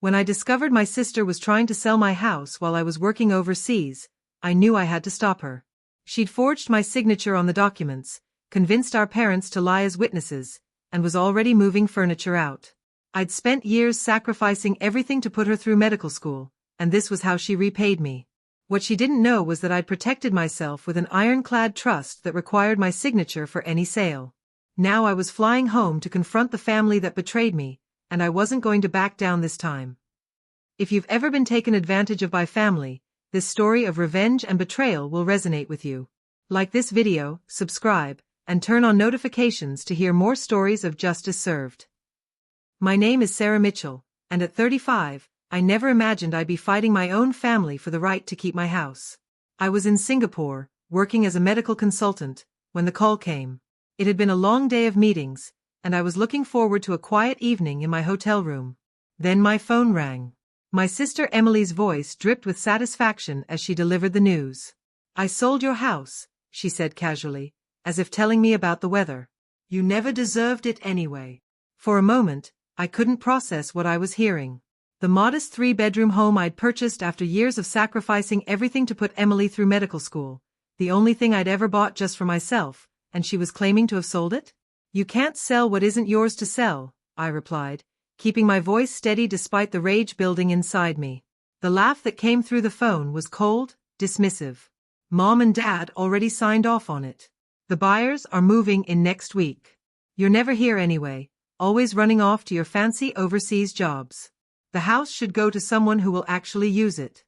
When I discovered my sister was trying to sell my house while I was working overseas, I knew I had to stop her. She'd forged my signature on the documents, convinced our parents to lie as witnesses, and was already moving furniture out. I'd spent years sacrificing everything to put her through medical school, and this was how she repaid me. What she didn't know was that I'd protected myself with an ironclad trust that required my signature for any sale. Now I was flying home to confront the family that betrayed me, and I wasn't going to back down this time. If you've ever been taken advantage of by family, this story of revenge and betrayal will resonate with you. Like this video, subscribe, and turn on notifications to hear more stories of justice served. My name is Sarah Mitchell, and at 35, I never imagined I'd be fighting my own family for the right to keep my house. I was in Singapore, working as a medical consultant, when the call came. It had been a long day of meetings, and I was looking forward to a quiet evening in my hotel room. Then my phone rang. My sister Emily's voice dripped with satisfaction as she delivered the news. "I sold your house," she said casually, as if telling me about the weather. "You never deserved it anyway." For a moment, I couldn't process what I was hearing. The modest 3-bedroom home I'd purchased after years of sacrificing everything to put Emily through medical school, the only thing I'd ever bought just for myself, and she was claiming to have sold it? "You can't sell what isn't yours to sell," I replied, keeping my voice steady despite the rage building inside me. The laugh that came through the phone was cold, dismissive. "Mom and Dad already signed off on it. The buyers are moving in next week. You're never here anyway, always running off to your fancy overseas jobs. The house should go to someone who will actually use it."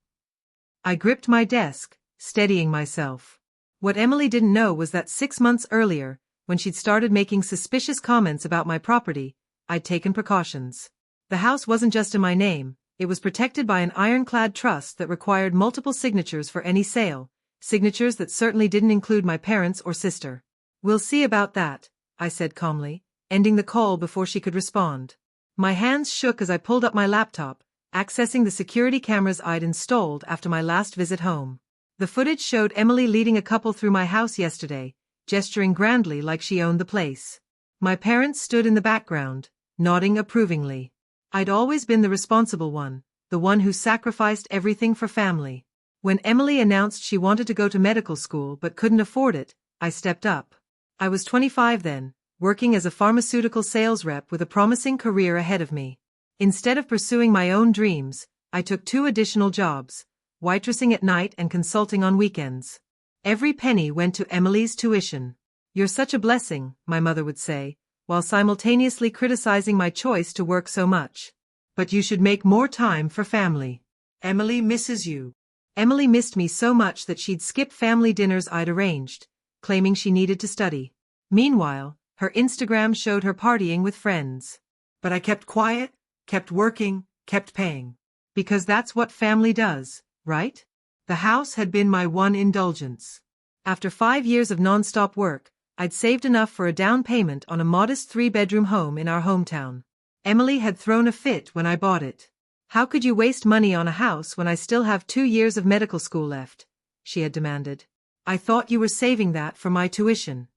I gripped my desk, steadying myself. What Emily didn't know was that 6 months earlier, when she'd started making suspicious comments about my property, I'd taken precautions. The house wasn't just in my name, it was protected by an ironclad trust that required multiple signatures for any sale, signatures that certainly didn't include my parents or sister. "We'll see about that," I said calmly, ending the call before she could respond. My hands shook as I pulled up my laptop, accessing the security cameras I'd installed after my last visit home. The footage showed Emily leading a couple through my house yesterday, gesturing grandly like she owned the place. My parents stood in the background, nodding approvingly. I'd always been the responsible one, the one who sacrificed everything for family. When Emily announced she wanted to go to medical school but couldn't afford it, I stepped up. I was 25 then, working as a pharmaceutical sales rep with a promising career ahead of me. Instead of pursuing my own dreams, I took 2 additional jobs, waitressing at night and consulting on weekends. Every penny went to Emily's tuition. "You're such a blessing," my mother would say, while simultaneously criticizing my choice to work so much. "But you should make more time for family. Emily misses you." Emily missed me so much that she'd skip family dinners I'd arranged, claiming she needed to study. Meanwhile, her Instagram showed her partying with friends. But I kept quiet, kept working, kept paying. Because that's what family does, right? The house had been my one indulgence. After 5 years of non-stop work, I'd saved enough for a down payment on a modest 3-bedroom home in our hometown. Emily had thrown a fit when I bought it. "How could you waste money on a house when I still have 2 years of medical school left?" she had demanded. "I thought you were saving that for my tuition."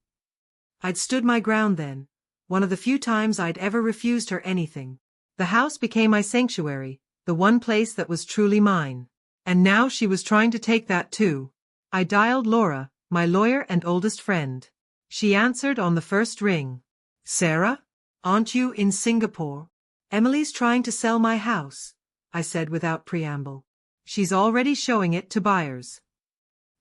I'd stood my ground then, one of the few times I'd ever refused her anything. The house became my sanctuary, the one place that was truly mine. And now she was trying to take that too. I dialed Laura, my lawyer and oldest friend. She answered on the first ring. "Sarah? Aren't you in Singapore?" "Emily's trying to sell my house," I said without preamble. "She's already showing it to buyers."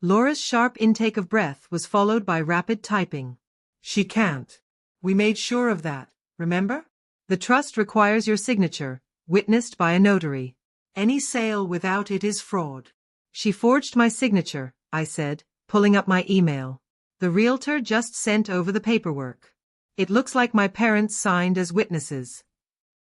Laura's sharp intake of breath was followed by rapid typing. "She can't. We made sure of that, remember? The trust requires your signature, witnessed by a notary. Any sale without it is fraud." "She forged my signature," I said, pulling up my email. "The realtor just sent over the paperwork. It looks like my parents signed as witnesses."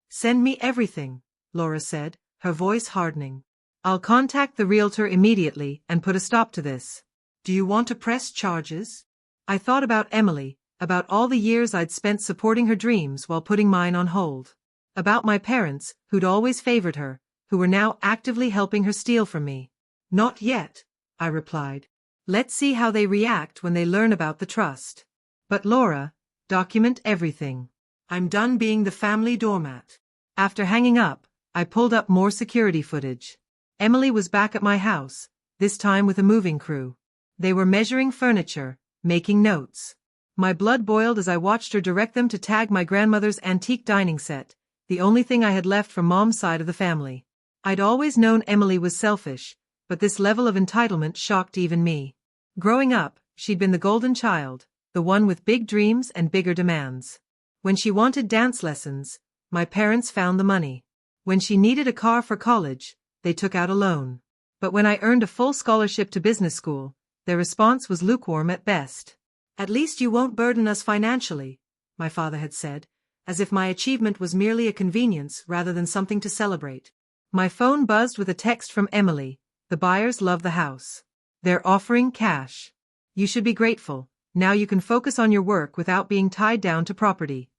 "Send me everything," Laura said, her voice hardening. "I'll contact the realtor immediately and put a stop to this." "Do you want to press charges?" I thought about Emily, about all the years I'd spent supporting her dreams while putting mine on hold. About my parents, who'd always favored her, who were now actively helping her steal from me. "Not yet," I replied. "Let's see how they react when they learn about the trust." "But Laura, document everything. I'm done being the family doormat." After hanging up, I pulled up more security footage. Emily was back at my house, this time with a moving crew. They were measuring furniture, making notes. My blood boiled as I watched her direct them to tag my grandmother's antique dining set, the only thing I had left from Mom's side of the family. I'd always known Emily was selfish, but this level of entitlement shocked even me. Growing up, she'd been the golden child, the one with big dreams and bigger demands. When she wanted dance lessons, my parents found the money. When she needed a car for college, they took out a loan. But when I earned a full scholarship to business school, their response was lukewarm at best. "At least you won't burden us financially," my father had said, as if my achievement was merely a convenience rather than something to celebrate. My phone buzzed with a text from Emily. "The buyers love the house. They're offering cash. You should be grateful. Now you can focus on your work without being tied down to property."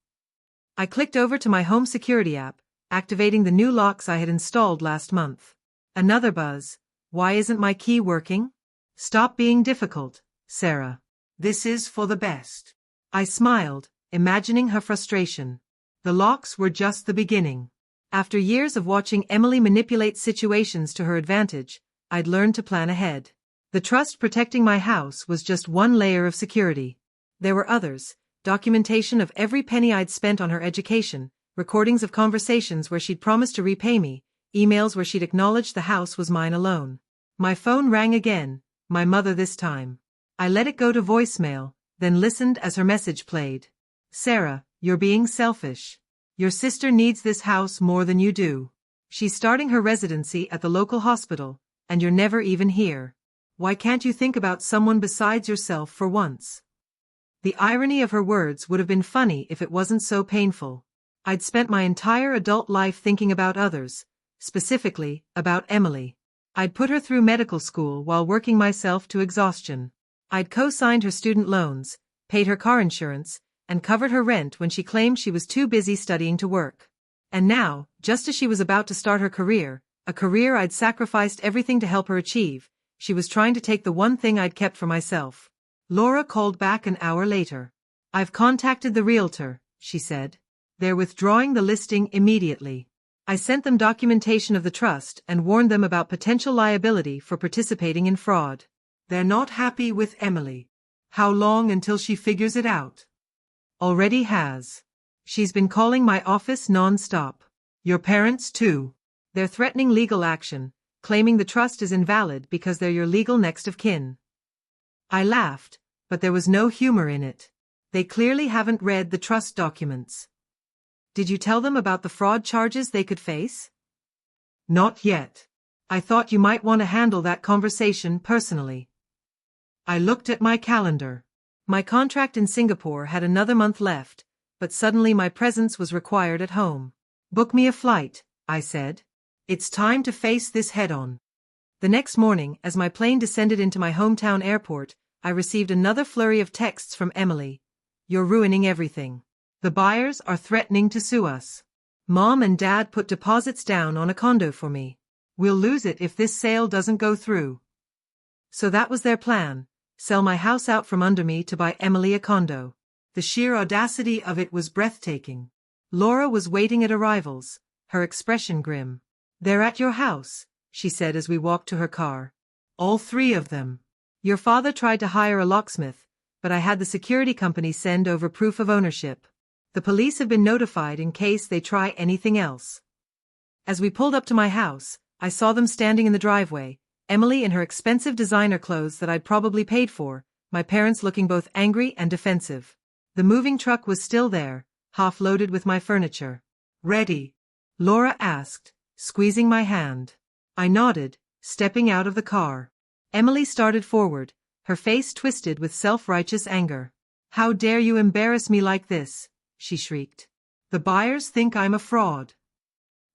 I clicked over to my home security app, activating the new locks I had installed last month. Another buzz. "Why isn't my key working?" "Stop being difficult, Sarah. This is for the best." I smiled, imagining her frustration. The locks were just the beginning. After years of watching Emily manipulate situations to her advantage, I'd learned to plan ahead. The trust protecting my house was just one layer of security. There were others: documentation of every penny I'd spent on her education, recordings of conversations where she'd promised to repay me, emails where she'd acknowledged the house was mine alone. My phone rang again, my mother this time. I let it go to voicemail, then listened as her message played. "Sarah, you're being selfish. Your sister needs this house more than you do. She's starting her residency at the local hospital, and you're never even here. Why can't you think about someone besides yourself for once?" The irony of her words would have been funny if it wasn't so painful. I'd spent my entire adult life thinking about others, specifically, about Emily. I'd put her through medical school while working myself to exhaustion. I'd co-signed her student loans, paid her car insurance, and covered her rent when she claimed she was too busy studying to work. And now, just as she was about to start her career, a career I'd sacrificed everything to help her achieve, she was trying to take the one thing I'd kept for myself. Laura called back an hour later. "I've contacted the realtor," she said. "They're withdrawing the listing immediately." I sent them documentation of the trust and warned them about potential liability for participating in fraud. "They're not happy with Emily. How long until she figures it out?" "Already has. She's been calling my office non-stop. Your parents too. They're threatening legal action, claiming the trust is invalid because they're your legal next of kin." I laughed, but there was no humor in it. They clearly haven't read the trust documents. "Did you tell them about the fraud charges they could face?" "Not yet. I thought you might want to handle that conversation personally." I looked at my calendar. My contract in Singapore had another month left, but suddenly my presence was required at home. "Book me a flight," I said. "It's time to face this head-on." The next morning, as my plane descended into my hometown airport, I received another flurry of texts from Emily. "You're ruining everything. The buyers are threatening to sue us. Mom and Dad put deposits down on a condo for me. We'll lose it if this sale doesn't go through." So that was their plan: sell my house out from under me to buy Emily a condo. The sheer audacity of it was breathtaking. Laura was waiting at arrivals, her expression grim. "They're at your house," she said as we walked to her car. "All three of them. Your father tried to hire a locksmith, but I had the security company send over proof of ownership. The police have been notified in case they try anything else." As we pulled up to my house, I saw them standing in the driveway, Emily in her expensive designer clothes that I'd probably paid for, my parents looking both angry and defensive. The moving truck was still there, half loaded with my furniture. "Ready?" Laura asked, squeezing my hand. I nodded, stepping out of the car. Emily started forward, her face twisted with self-righteous anger. "How dare you embarrass me like this?" she shrieked. "The buyers think I'm a fraud."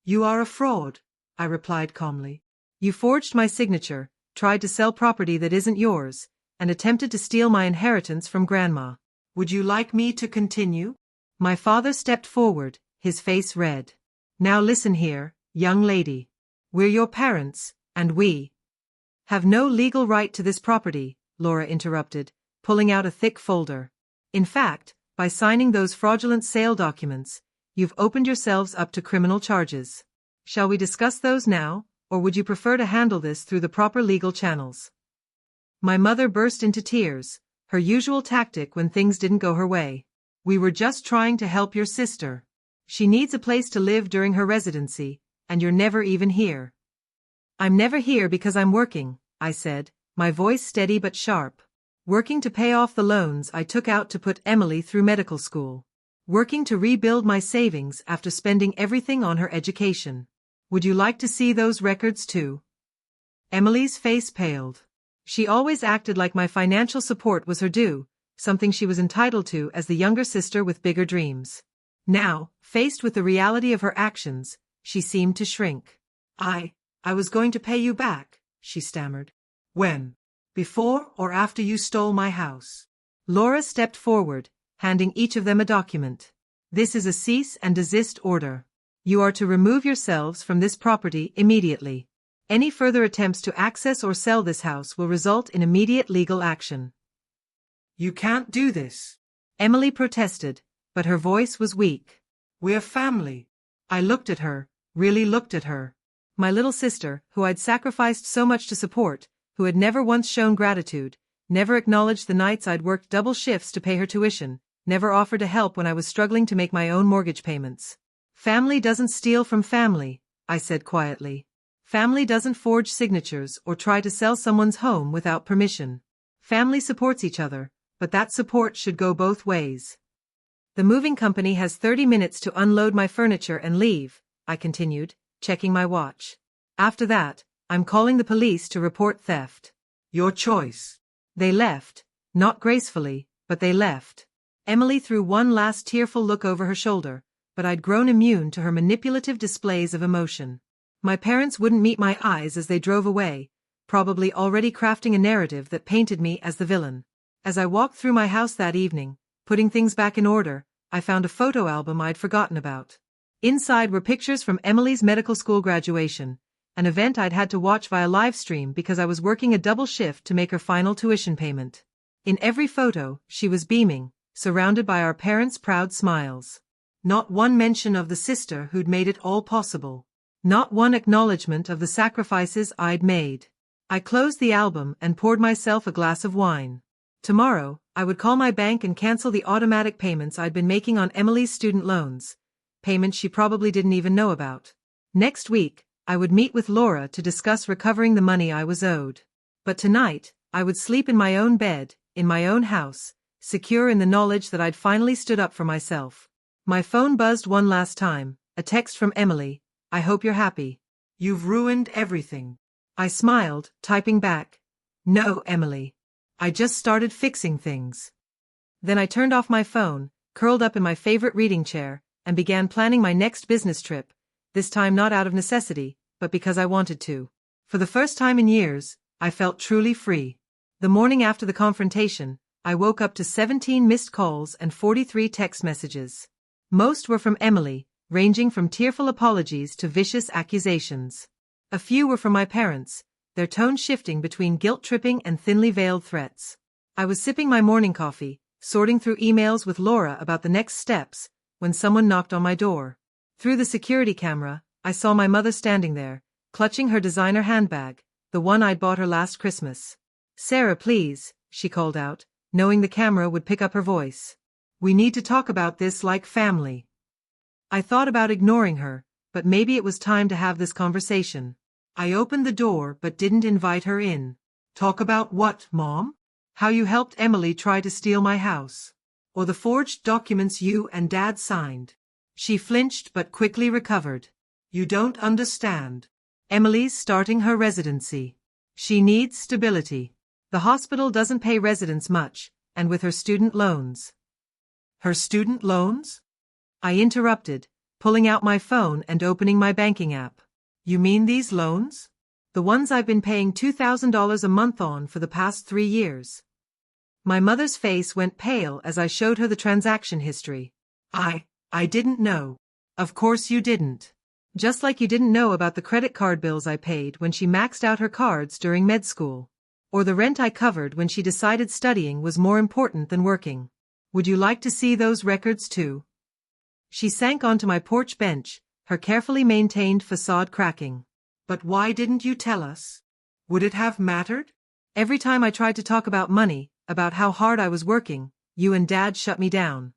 "You are a fraud," I replied calmly. "You forged my signature, tried to sell property that isn't yours, and attempted to steal my inheritance from Grandma. Would you like me to continue?" My father stepped forward, his face red. "Now listen here, young lady. We're your parents, and we have no legal right to this property," Laura interrupted, pulling out a thick folder. "In fact, by signing those fraudulent sale documents, you've opened yourselves up to criminal charges." Shall we discuss those now, or would you prefer to handle this through the proper legal channels? My mother burst into tears, her usual tactic when things didn't go her way. We were just trying to help your sister. She needs a place to live during her residency, and you're never even here. I'm never here because I'm working, I said, my voice steady but sharp. Working to pay off the loans I took out to put Emily through medical school. Working to rebuild my savings after spending everything on her education. Would you like to see those records too? Emily's face paled. She always acted like my financial support was her due, something she was entitled to as the younger sister with bigger dreams. Now, faced with the reality of her actions, she seemed to shrink. I was going to pay you back, she stammered. When? Before or after you stole my house? Laura stepped forward, handing each of them a document. This is a cease and desist order. You are to remove yourselves from this property immediately. Any further attempts to access or sell this house will result in immediate legal action. You can't do this, Emily protested, but her voice was weak. We're family. I looked at her, really looked at her. My little sister, who I'd sacrificed so much to support, who had never once shown gratitude, never acknowledged the nights I'd worked double shifts to pay her tuition, never offered to help when I was struggling to make my own mortgage payments. Family doesn't steal from family, I said quietly. Family doesn't forge signatures or try to sell someone's home without permission. Family supports each other, but that support should go both ways. The moving company has 30 minutes to unload my furniture and leave, I continued, checking my watch. After that, I'm calling the police to report theft. Your choice. They left, not gracefully, but they left. Emily threw one last tearful look over her shoulder, but I'd grown immune to her manipulative displays of emotion. My parents wouldn't meet my eyes as they drove away, probably already crafting a narrative that painted me as the villain. As I walked through my house that evening, putting things back in order, I found a photo album I'd forgotten about. Inside were pictures from Emily's medical school graduation, an event I'd had to watch via live stream because I was working a double shift to make her final tuition payment. In every photo, she was beaming, surrounded by our parents' proud smiles. Not one mention of the sister who'd made it all possible. Not one acknowledgement of the sacrifices I'd made. I closed the album and poured myself a glass of wine. Tomorrow, I would call my bank and cancel the automatic payments I'd been making on Emily's student loans, payments she probably didn't even know about. Next week, I would meet with Laura to discuss recovering the money I was owed. But tonight, I would sleep in my own bed, in my own house, secure in the knowledge that I'd finally stood up for myself. My phone buzzed one last time, a text from Emily. I hope you're happy. You've ruined everything. I smiled, typing back. No, Emily. I just started fixing things. Then I turned off my phone, curled up in my favorite reading chair, and began planning my next business trip, this time not out of necessity, but because I wanted to. For the first time in years, I felt truly free. The morning after the confrontation, I woke up to 17 missed calls and 43 text messages. Most were from Emily, ranging from tearful apologies to vicious accusations. A few were from my parents, their tone shifting between guilt-tripping and thinly veiled threats. I was sipping my morning coffee, sorting through emails with Laura about the next steps, when someone knocked on my door. Through the security camera, I saw my mother standing there, clutching her designer handbag, the one I'd bought her last Christmas. Sarah, please, she called out, knowing the camera would pick up her voice. We need to talk about this like family. I thought about ignoring her, but maybe it was time to have this conversation. I opened the door but didn't invite her in. Talk about what, Mom? How you helped Emily try to steal my house? Or the forged documents you and Dad signed? She flinched but quickly recovered. You don't understand. Emily's starting her residency. She needs stability. The hospital doesn't pay residents much, and with her student loans. Her student loans? I interrupted, pulling out my phone and opening my banking app. You mean these loans? The ones I've been paying $2,000 a month on for the past 3 years. My mother's face went pale as I showed her the transaction history. I didn't know. Of course you didn't. Just like you didn't know about the credit card bills I paid when she maxed out her cards during med school. Or the rent I covered when she decided studying was more important than working. Would you like to see those records too? She sank onto my porch bench, her carefully maintained facade cracking. But why didn't you tell us? Would it have mattered? Every time I tried to talk about money, about how hard I was working, you and Dad shut me down.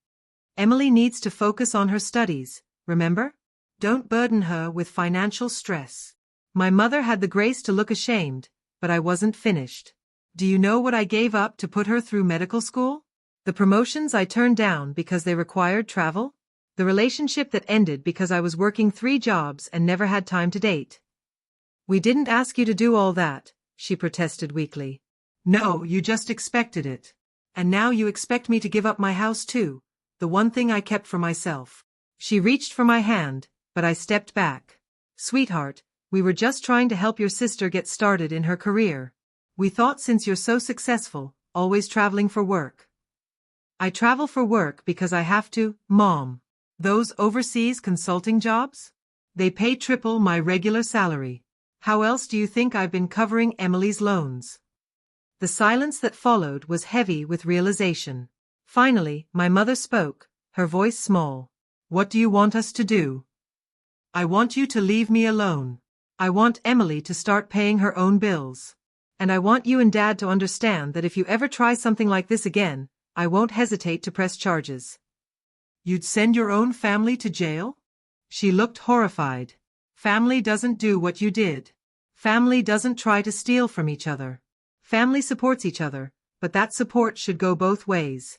Emily needs to focus on her studies, remember? Don't burden her with financial stress. My mother had the grace to look ashamed, but I wasn't finished. Do you know what I gave up to put her through medical school? The promotions I turned down because they required travel? The relationship that ended because I was working 3 jobs and never had time to date. We didn't ask you to do all that, she protested weakly. No, you just expected it. And now you expect me to give up my house too, the one thing I kept for myself. She reached for my hand, but I stepped back. Sweetheart, we were just trying to help your sister get started in her career. We thought since you're so successful, always traveling for work. I travel for work because I have to, Mom. Those overseas consulting jobs? They pay triple my regular salary. How else do you think I've been covering Emily's loans? The silence that followed was heavy with realization. Finally, my mother spoke, her voice small. What do you want us to do? I want you to leave me alone. I want Emily to start paying her own bills. And I want you and Dad to understand that if you ever try something like this again, I won't hesitate to press charges. You'd send your own family to jail? She looked horrified. Family doesn't do what you did. Family doesn't try to steal from each other. Family supports each other, but that support should go both ways.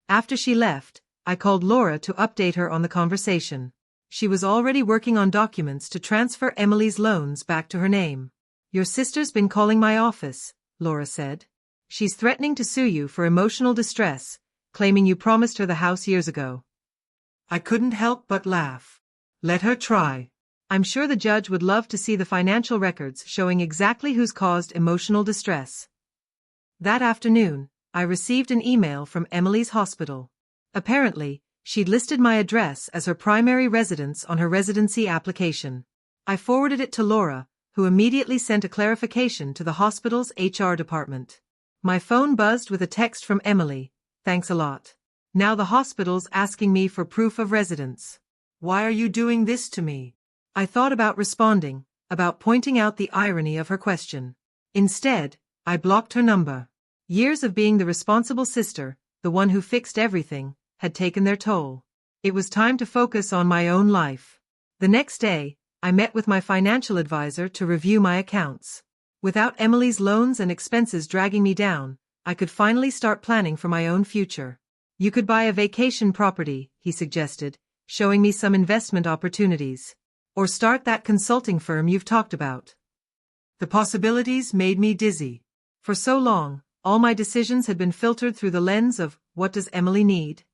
After she left, I called Laura to update her on the conversation. She was already working on documents to transfer Emily's loans back to her name. Your sister's been calling my office, Laura said. She's threatening to sue you for emotional distress, claiming you promised her the house years ago. I couldn't help but laugh. Let her try. I'm sure the judge would love to see the financial records showing exactly who's caused emotional distress. That afternoon, I received an email from Emily's hospital. Apparently, she'd listed my address as her primary residence on her residency application. I forwarded it to Laura, who immediately sent a clarification to the hospital's HR department. My phone buzzed with a text from Emily. Thanks a lot. Now the hospital's asking me for proof of residence. Why are you doing this to me? I thought about responding, about pointing out the irony of her question. Instead, I blocked her number. Years of being the responsible sister, the one who fixed everything, had taken their toll. It was time to focus on my own life. The next day, I met with my financial advisor to review my accounts. Without Emily's loans and expenses dragging me down, I could finally start planning for my own future. You could buy a vacation property, he suggested, showing me some investment opportunities. Or start that consulting firm you've talked about. The possibilities made me dizzy. For so long, all my decisions had been filtered through the lens of, what does Emily need?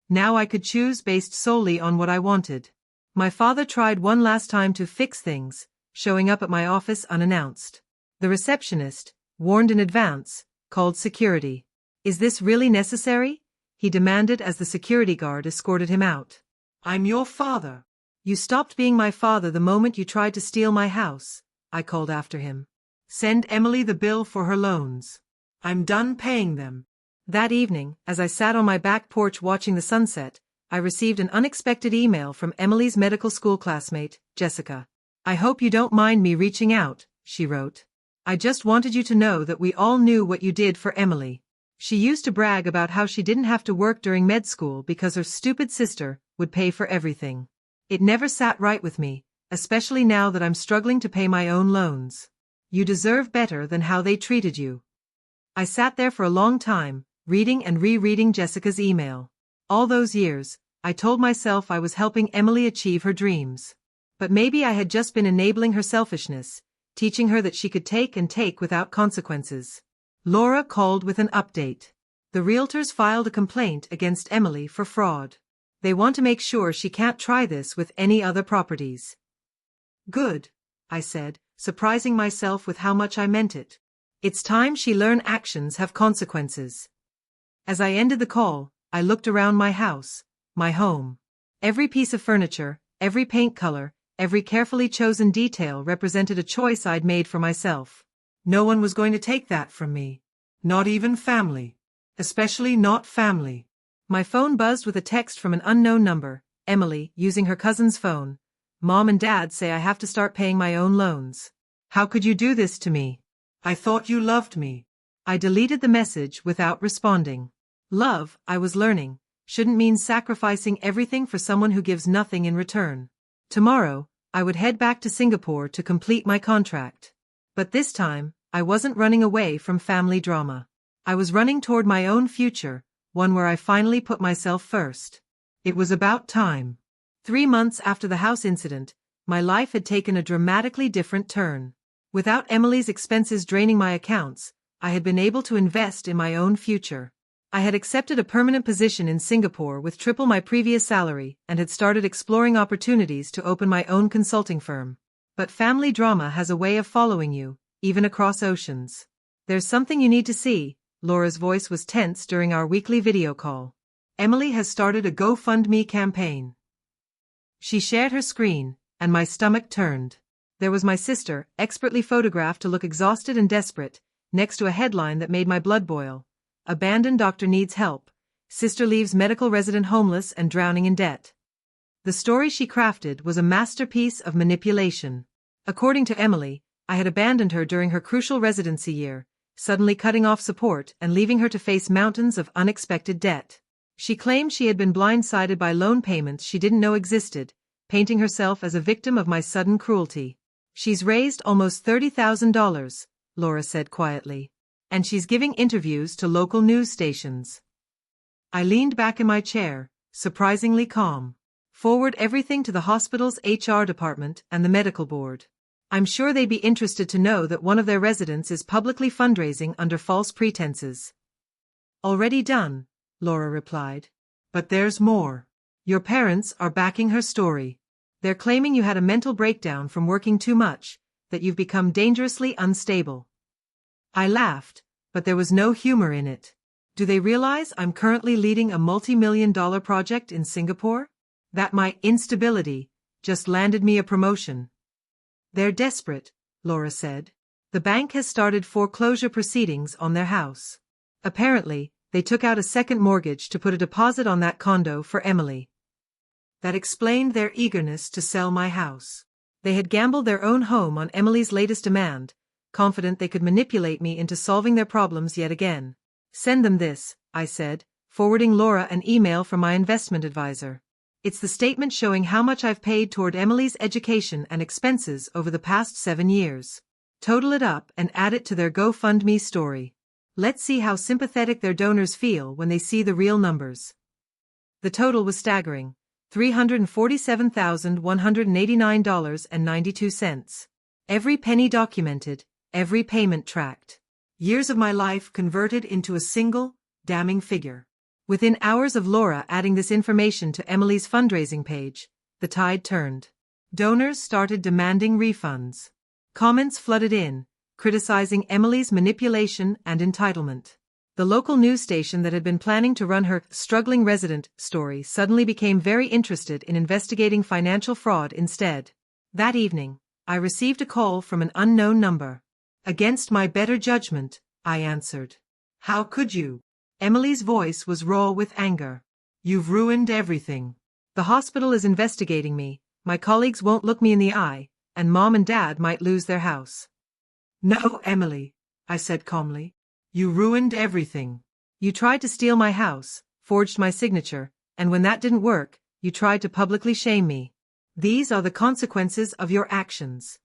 Now I could choose based solely on what I wanted. My father tried one last time to fix things, showing up at my office unannounced. The receptionist, warned in advance, called security. Is this really necessary? He demanded as the security guard escorted him out. I'm your father. You stopped being my father the moment you tried to steal my house, I called after him. Send Emily the bill for her loans. I'm done paying them. That evening, as I sat on my back porch watching the sunset, I received an unexpected email from Emily's medical school classmate, Jessica. I hope you don't mind me reaching out, she wrote. I just wanted you to know that we all knew what you did for Emily. She used to brag about how she didn't have to work during med school because her stupid sister would pay for everything. It never sat right with me, especially now that I'm struggling to pay my own loans. You deserve better than how they treated you. I sat there for a long time, reading and rereading Jessica's email. All those years, I told myself I was helping Emily achieve her dreams. But maybe I had just been enabling her selfishness, teaching her that she could take and take without consequences. Laura called with an update. The realtors filed a complaint against Emily for fraud. They want to make sure she can't try this with any other properties. Good, I said, surprising myself with how much I meant it. It's time she learn actions have consequences. As I ended the call, I looked around my house, my home. Every piece of furniture, every paint color, every carefully chosen detail represented a choice I'd made for myself. No one was going to take that from me. Not even family. Especially not family. My phone buzzed with a text from an unknown number. Emily, using her cousin's phone. Mom and Dad say I have to start paying my own loans. How could you do this to me? I thought you loved me. I deleted the message without responding. Love, I was learning, shouldn't mean sacrificing everything for someone who gives nothing in return. Tomorrow, I would head back to Singapore to complete my contract. But this time, I wasn't running away from family drama. I was running toward my own future, one where I finally put myself first. It was about time. 3 months after the house incident, my life had taken a dramatically different turn. Without Emily's expenses draining my accounts, I had been able to invest in my own future. I had accepted a permanent position in Singapore with triple my previous salary and had started exploring opportunities to open my own consulting firm. But family drama has a way of following you, even across oceans. There's something you need to see. Laura's voice was tense during our weekly video call. Emily has started a GoFundMe campaign. She shared her screen, and my stomach turned. There was my sister, expertly photographed to look exhausted and desperate, next to a headline that made my blood boil. Abandoned doctor needs help. Sister leaves medical resident homeless and drowning in debt. The story she crafted was a masterpiece of manipulation. According to Emily, I had abandoned her during her crucial residency year, suddenly cutting off support and leaving her to face mountains of unexpected debt. She claimed she had been blindsided by loan payments she didn't know existed, painting herself as a victim of my sudden cruelty. She's raised almost $30,000, Laura said quietly. And she's giving interviews to local news stations. I leaned back in my chair, surprisingly calm. Forward everything to the hospital's HR department and the medical board. I'm sure they'd be interested to know that one of their residents is publicly fundraising under false pretenses. Already done, Laura replied. But there's more. Your parents are backing her story. They're claiming you had a mental breakdown from working too much, that you've become dangerously unstable. I laughed, but there was no humor in it. Do they realize I'm currently leading a multi-million-dollar project in Singapore? That my instability just landed me a promotion. They're desperate, Laura said. The bank has started foreclosure proceedings on their house. Apparently, they took out a second mortgage to put a deposit on that condo for Emily. That explained their eagerness to sell my house. They had gambled their own home on Emily's latest demand, confident they could manipulate me into solving their problems yet again. Send them this, I said, forwarding Laura an email from my investment advisor. It's the statement showing how much I've paid toward Emily's education and expenses over the past 7 years. Total it up and add it to their GoFundMe story. Let's see how sympathetic their donors feel when they see the real numbers. The total was staggering. $347,189.92. Every penny documented, every payment tracked. Years of my life converted into a single, damning figure. Within hours of Laura adding this information to Emily's fundraising page, the tide turned. Donors started demanding refunds. Comments flooded in, criticizing Emily's manipulation and entitlement. The local news station that had been planning to run her struggling resident story suddenly became very interested in investigating financial fraud instead. That evening, I received a call from an unknown number. Against my better judgment, I answered. How could you? Emily's voice was raw with anger. You've ruined everything. The hospital is investigating me, my colleagues won't look me in the eye, and Mom and Dad might lose their house. No, Emily, I said calmly. You ruined everything. You tried to steal my house, forged my signature, and when that didn't work, you tried to publicly shame me. These are the consequences of your actions.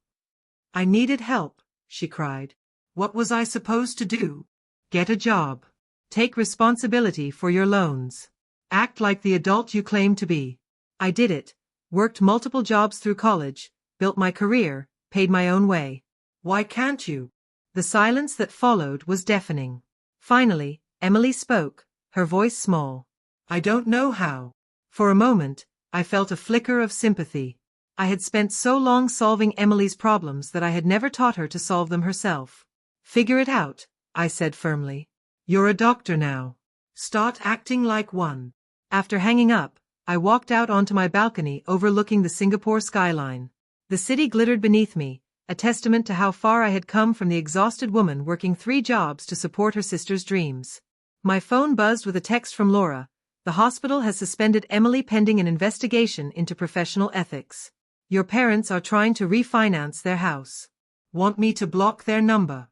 I needed help, she cried. What was I supposed to do? Get a job. Take responsibility for your loans. Act like the adult you claim to be. I did it, worked multiple jobs through college, built my career, paid my own way. Why can't you? The silence that followed was deafening. Finally, Emily spoke, her voice small. I don't know how. For a moment, I felt a flicker of sympathy. I had spent so long solving Emily's problems that I had never taught her to solve them herself. Figure it out, I said firmly. You're a doctor now. Start acting like one. After hanging up, I walked out onto my balcony overlooking the Singapore skyline. The city glittered beneath me, a testament to how far I had come from the exhausted woman working 3 jobs to support her sister's dreams. My phone buzzed with a text from Laura, The hospital has suspended Emily pending an investigation into professional ethics. Your parents are trying to refinance their house. Want me to block their number?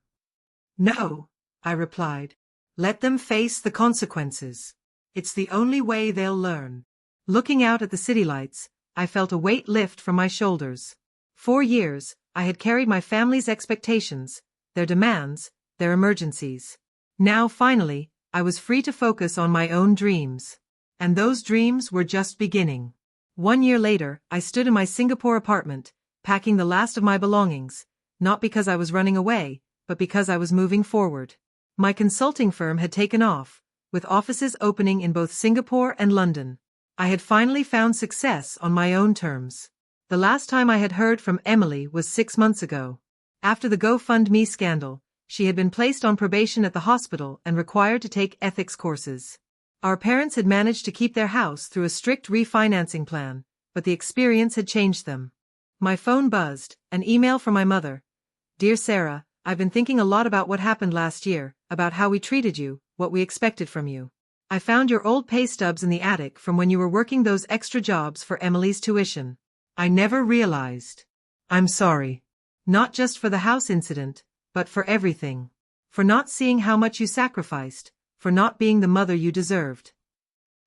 No, I replied. Let them face the consequences. It's the only way they'll learn. Looking out at the city lights, I felt a weight lift from my shoulders. 4 years, I had carried my family's expectations, their demands, their emergencies. Now, finally, I was free to focus on my own dreams. And those dreams were just beginning. 1 year later, I stood in my Singapore apartment, packing the last of my belongings, not because I was running away, but because I was moving forward. My consulting firm had taken off, with offices opening in both Singapore and London. I had finally found success on my own terms. The last time I had heard from Emily was 6 months ago. After the GoFundMe scandal, she had been placed on probation at the hospital and required to take ethics courses. Our parents had managed to keep their house through a strict refinancing plan, but the experience had changed them. My phone buzzed, an email from my mother. Dear Sarah, I've been thinking a lot about what happened last year, about how we treated you, what we expected from you. I found your old pay stubs in the attic from when you were working those extra jobs for Emily's tuition. I never realized. I'm sorry. Not just for the house incident, but for everything. For not seeing how much you sacrificed, for not being the mother you deserved.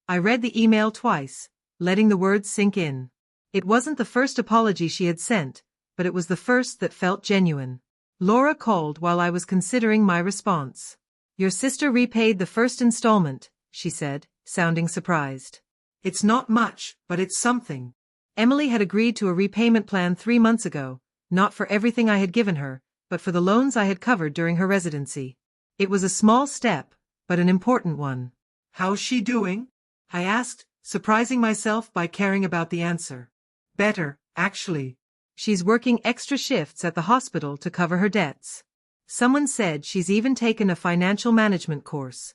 I read the email twice, letting the words sink in. It wasn't the first apology she had sent, but it was the first that felt genuine. Laura called while I was considering my response. Your sister repaid the first installment, she said, sounding surprised. It's not much, but it's something. Emily had agreed to a repayment plan 3 months ago, not for everything I had given her, but for the loans I had covered during her residency. It was a small step, but an important one. How's she doing? I asked, surprising myself by caring about the answer. Better, actually. She's working extra shifts at the hospital to cover her debts. Someone said she's even taken a financial management course.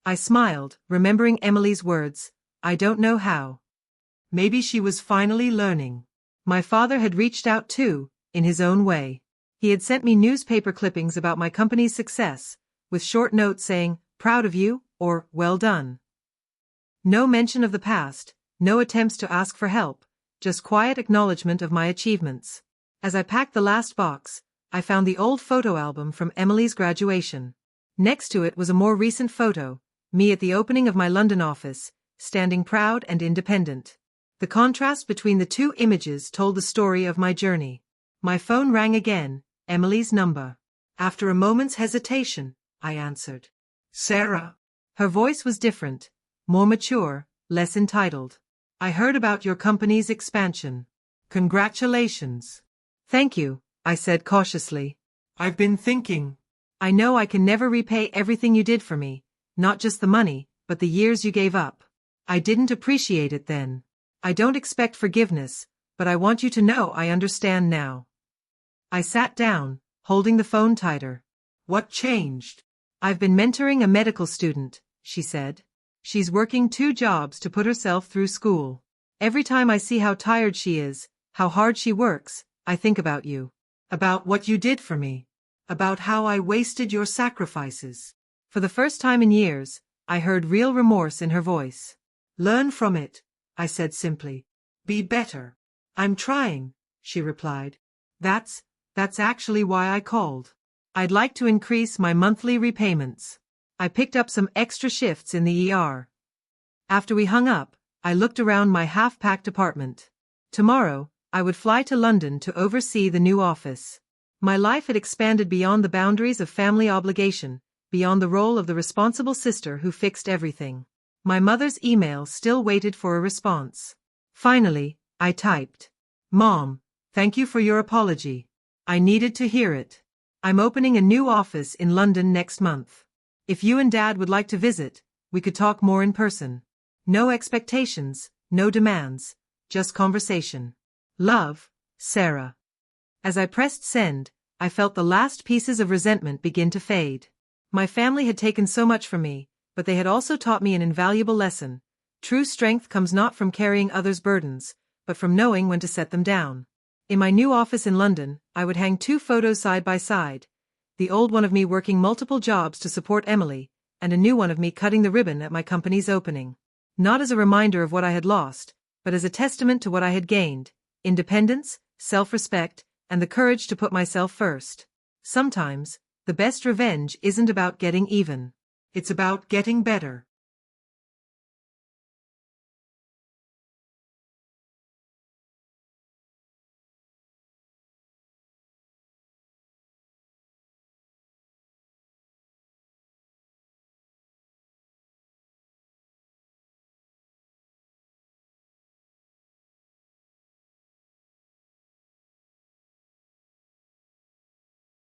I smiled, remembering Emily's words, I don't know how. Maybe she was finally learning. My father had reached out too, in his own way. He had sent me newspaper clippings about my company's success, with short notes saying, proud of you, or well done. No mention of the past, no attempts to ask for help, just quiet acknowledgement of my achievements. As I packed the last box, I found the old photo album from Emily's graduation. Next to it was a more recent photo, me at the opening of my London office, standing proud and independent. The contrast between the two images told the story of my journey. My phone rang again, Emily's number. After a moment's hesitation, I answered. Sarah. Her voice was different, more mature, less entitled. I heard about your company's expansion. Congratulations. Thank you, I said cautiously. I've been thinking. I know I can never repay everything you did for me, not just the money, but the years you gave up. I didn't appreciate it then. I don't expect forgiveness, but I want you to know I understand now. I sat down, holding the phone tighter. What changed? I've been mentoring a medical student, she said. She's working 2 jobs to put herself through school. Every time I see how tired she is, how hard she works, I think about you. About what you did for me. About how I wasted your sacrifices. For the first time in years, I heard real remorse in her voice. Learn from it, I said simply. Be better. I'm trying, she replied. That's actually why I called. I'd like to increase my monthly repayments. I picked up some extra shifts in the ER. After we hung up, I looked around my half-packed apartment. Tomorrow, I would fly to London to oversee the new office. My life had expanded beyond the boundaries of family obligation, beyond the role of the responsible sister who fixed everything. My mother's email still waited for a response. Finally, I typed. Mom, thank you for your apology. I needed to hear it. I'm opening a new office in London next month. If you and Dad would like to visit, we could talk more in person. No expectations, no demands, just conversation. Love, Sarah. As I pressed send, I felt the last pieces of resentment begin to fade. My family had taken so much from me, but they had also taught me an invaluable lesson. True strength comes not from carrying others' burdens, but from knowing when to set them down. In my new office in London, I would hang 2 photos side by side. The old one of me working multiple jobs to support Emily, and a new one of me cutting the ribbon at my company's opening. Not as a reminder of what I had lost, but as a testament to what I had gained: independence, self-respect, and the courage to put myself first. Sometimes, the best revenge isn't about getting even. It's about getting better.